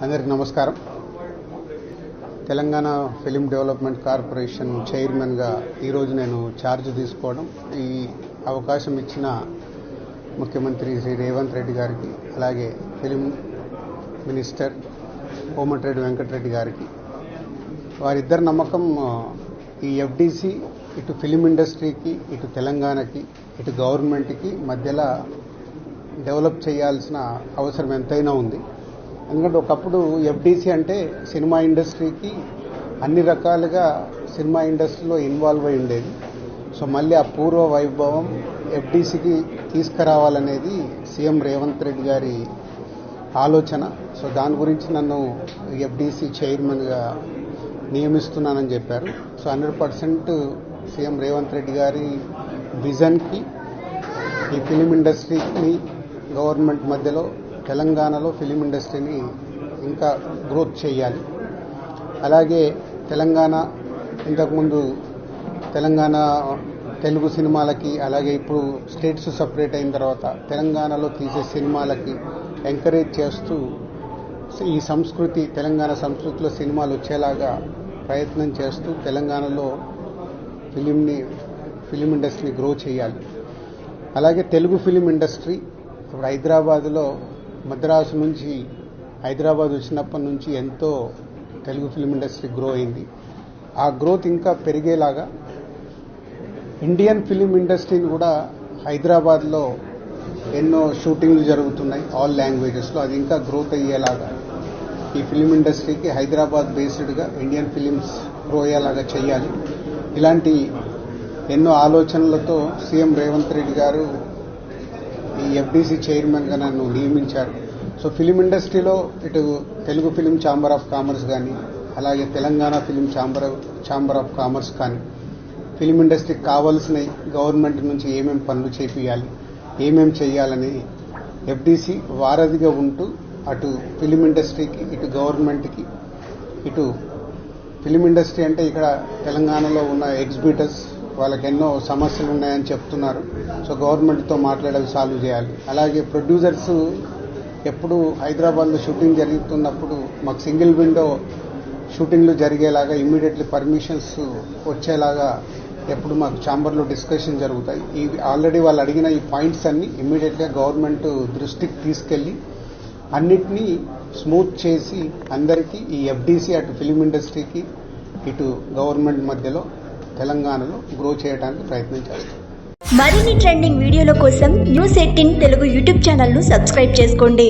అందరికీ నమస్కారం. Telangana film development corporation చైర్మన్గా ఈరోజు నేను ఛార్జ్ తీసుకోవడం, ఈ అవకాశం ఇచ్చిన ముఖ్యమంత్రి శ్రీ రేవంత్ రెడ్డి గారికి, అలాగే ఫిలిం మినిస్టర్ కోమటిరెడ్డి వెంకటరెడ్డి గారికి, వారిద్దరి నమ్మకం ఈ ఎఫ్డిసి ఇటు ఫిలిం ఇండస్ట్రీకి, ఇటు తెలంగాణకి, ఇటు గవర్నమెంట్కి మధ్యలో డెవలప్ చేయాల్సిన అవసరం ఎంతైనా ఉంది. ఎందుకంటే ఒకప్పుడు ఎఫ్డిసి అంటే సినిమా ఇండస్ట్రీకి అన్ని రకాలుగా సినిమా ఇండస్ట్రీలో ఇన్వాల్వ్ అయి ఉండేది. సో మళ్ళీ ఆ పూర్వ వైభవం ఎఫ్డిసికి తీసుకురావాలనేది సీఎం రేవంత్ రెడ్డి గారి ఆలోచన. సో దాని గురించి నన్ను ఎఫ్డిసి చైర్మన్గా నియమిస్తున్నానని చెప్పారు. సో 100% సీఎం రేవంత్ రెడ్డి గారి విజన్కి ఈ ఫిలిం ఇండస్ట్రీని గవర్నమెంట్ మధ్యలో తెలంగాణలో ఫిలిం ఇండస్ట్రీని ఇంకా గ్రోత్ చేయాలి. అలాగే తెలంగాణ ఇంతకుముందు తెలంగాణ తెలుగు సినిమాలకి, అలాగే ఇప్పుడు స్టేట్స్ సపరేట్ అయిన తర్వాత తెలంగాణలో తీసే సినిమాలకి ఎంకరేజ్ చేస్తూ ఈ సంస్కృతి, తెలంగాణ సంస్కృతిలో సినిమాలు వచ్చేలాగా ప్రయత్నం చేస్తూ తెలంగాణలో ఫిలిం ఇండస్ట్రీని గ్రో చేయాలి. అలాగే తెలుగు ఫిలిం ఇండస్ట్రీ ఇప్పుడు హైదరాబాద్లో మద్రాసు నుంచి హైదరాబాద్ వచ్చినప్పటి నుంచి ఎంతో తెలుగు ఫిలిం ఇండస్ట్రీ గ్రో అయింది. ఆ గ్రోత్ ఇంకా పెరిగేలాగా ఇండియన్ ఫిలిం ఇండస్ట్రీని కూడా హైదరాబాద్లో ఎన్నో షూటింగ్లు జరుగుతున్నాయి ఆల్ లాంగ్వేజెస్లో, అది ఇంకా గ్రోత్ అయ్యేలాగా ఈ ఫిలిం ఇండస్ట్రీకి హైదరాబాద్ బేస్డ్గా ఇండియన్ ఫిలిమ్స్ గ్రో అయ్యేలాగా చేయాలి. ఇలాంటి ఎన్నో ఆలోచనలతో సీఎం రేవంత్ రెడ్డి గారు ఈ ఎఫ్డిసి చైర్మన్గా నన్ను నియమించారు. సో ఫిలిం ఇండస్ట్రీలో ఇటు Telugu film chamber of commerce కానీ, అలాగే Telangana film chamber of commerce కానీ, ఫిలిం ఇండస్ట్రీకి కావాల్సిన గవర్నమెంట్ నుంచి ఏమేం పనులు చేపియాలి, ఏమేం చేయాలని ఎఫ్డిసి వారధిగా ఉంటూ అటు ఫిలిం ఇండస్ట్రీకి, ఇటు గవర్నమెంట్కి, ఇటు ఫిలిం ఇండస్ట్రీ అంటే ఇక్కడ తెలంగాణలో ఉన్న ఎగ్జిబిటర్స్ వాళ్ళకి ఎన్నో సమస్యలు ఉన్నాయని చెప్తున్నారు. సో గవర్నమెంట్తో మాట్లాడాలి, సాల్వ్ చేయాలి. అలాగే ప్రొడ్యూసర్స్ ఎప్పుడు హైదరాబాద్లో షూటింగ్ జరుగుతున్నప్పుడు మాకు సింగిల్ విండో షూటింగ్లు జరిగేలాగా ఇమ్మీడియట్లీ పర్మిషన్స్ వచ్చేలాగా ఎప్పుడు మాకు ఛాంబర్లో డిస్కషన్ జరుగుతాయి. ఈ ఆల్రెడీ వాళ్ళు అడిగిన ఈ పాయింట్స్ అన్ని ఇమ్మీడియట్గా గవర్నమెంట్ దృష్టికి తీసుకెళ్లి అన్నిటినీ స్మూత్ చేసి అందరికీ ఈ ఎఫ్డిసి అటు ఫిలిం ఇండస్ట్రీకి, ఇటు గవర్నమెంట్ మధ్యలో తెలంగాణలో గ్రో చేయడానికి ప్రయత్నం చేస్తాం. మరిన్ని ట్రెండింగ్ వీడియోల కోసం న్యూస్ 18 తెలుగు యూట్యూబ్ ఛానల్ను సబ్స్క్రైబ్ చేసుకోండి.